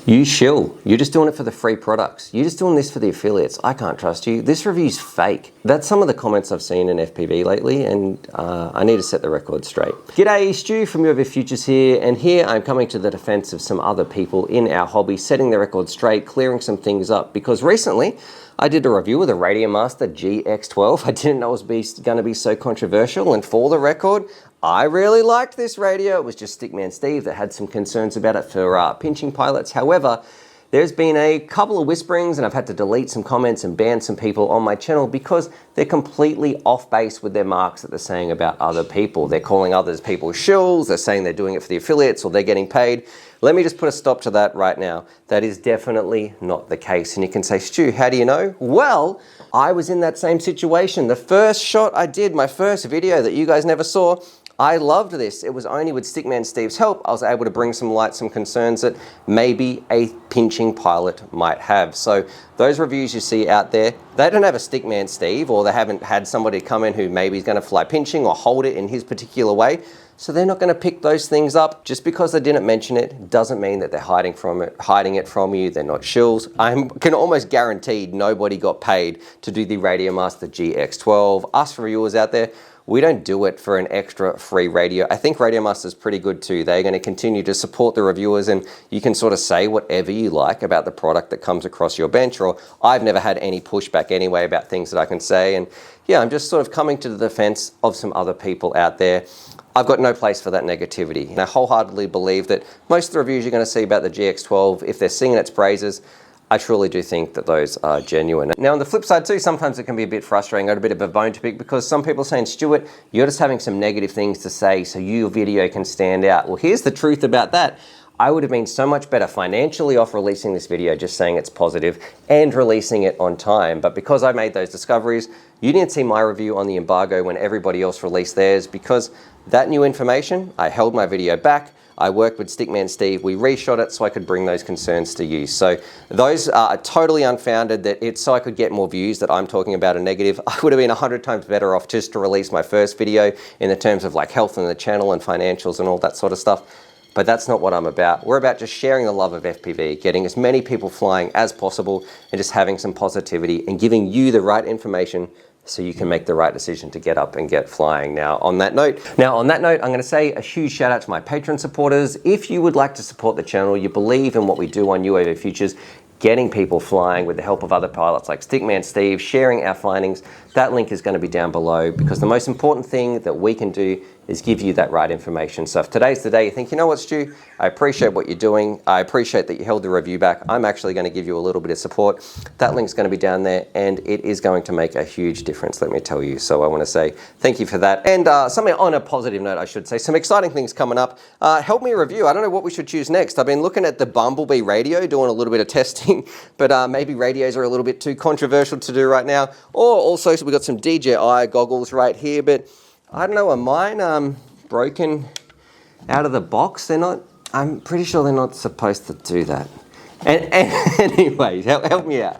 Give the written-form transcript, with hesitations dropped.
You Shill, you're just doing it for the free products. You're just doing this for the affiliates. I can't trust you. This review's fake. That's some of the comments I've seen in FPV lately, and I need to set the record straight. G'day, Stu from UAVfutures here, and here I'm coming to the defense of some other people in our hobby, setting the record straight, clearing some things up, because recently I did a review of the Radiomaster GX12. I didn't know it was going to be so controversial, and for the record, I really liked this radio. It was just Stickman Steve that had some concerns about it for pinching pilots. However, there's been a couple of whisperings and I've had to delete some comments and ban some people on my channel because they're completely off base with their marks that they're saying about other people. They're calling others people shills, they're saying they're doing it for the affiliates or they're getting paid. Let me just put a stop to that right now. That is definitely not the case. And you can say, Stu, how do you know? Well, I was in that same situation. The first shot I did, my first video that you guys never saw, I loved this. It was only with Stickman Steve's help I was able to bring some light, some concerns that maybe a pinching pilot might have. So those reviews you see out there, they don't have a Stickman Steve, or they haven't had somebody come in who maybe is going to fly pinching or hold it in his particular way. So they're not going to pick those things up. Just because they didn't mention it doesn't mean that they're hiding it from you. They're not shills. I can almost guarantee nobody got paid to do the Radiomaster GX12. Us reviewers out there, we don't do it for an extra free radio. I think Radiomaster's pretty good too. They're going to continue to support the reviewers, and you can sort of say whatever you like about the product that comes across your bench, or I've never had any pushback anyway about things that I can say. And yeah, I'm just sort of coming to the defense of some other people out there. I've got no place for that negativity. And I wholeheartedly believe that most of the reviews you're going to see about the GX12, if they're singing its praises, I truly do think that those are genuine. Now on the flip side too, sometimes it can be a bit frustrating. I got a bit of a bone to pick because some people are saying, Stuart, you're just having some negative things to say so your video can stand out. Well, here's the truth about that. I would have been so much better financially off releasing this video, just saying it's positive and releasing it on time. But because I made those discoveries, you didn't see my review on the embargo when everybody else released theirs, because that new information, I held my video back. I worked with Stickman Steve, we reshot it so I could bring those concerns to you. So those are totally unfounded, that it's so I could get more views that I'm talking about a negative. I would have been 100 times better off just to release my first video in the terms of like health in the channel and financials and all that sort of stuff. But that's not what I'm about. We're about just sharing the love of FPV, getting as many people flying as possible and just having some positivity and giving you the right information so you can make the right decision to get up and get flying. Now on that note, I'm going to say a huge shout out to my Patreon supporters. If you would like to support the channel, you believe in what we do on UAVfutures, getting people flying with the help of other pilots like Stickman Steve, sharing our findings, that link is going to be down below, because the most important thing that we can do is give you that right information. So if today's the day you think, you know what, Stu, I appreciate what you're doing. I appreciate that you held the review back. I'm actually going to give you a little bit of support. That link's going to be down there, and it is going to make a huge difference, let me tell you. So I want to say thank you for that. And something on a positive note, I should say, some exciting things coming up. Help me review. I don't know what we should choose next. I've been looking at the Bumblebee radio, doing a little bit of testing, but maybe radios are a little bit too controversial to do right now. Or also, so we've got some DJI goggles right here, but I don't know, are mine broken out of the box? I'm pretty sure they're not supposed to do that. And anyways, help me out.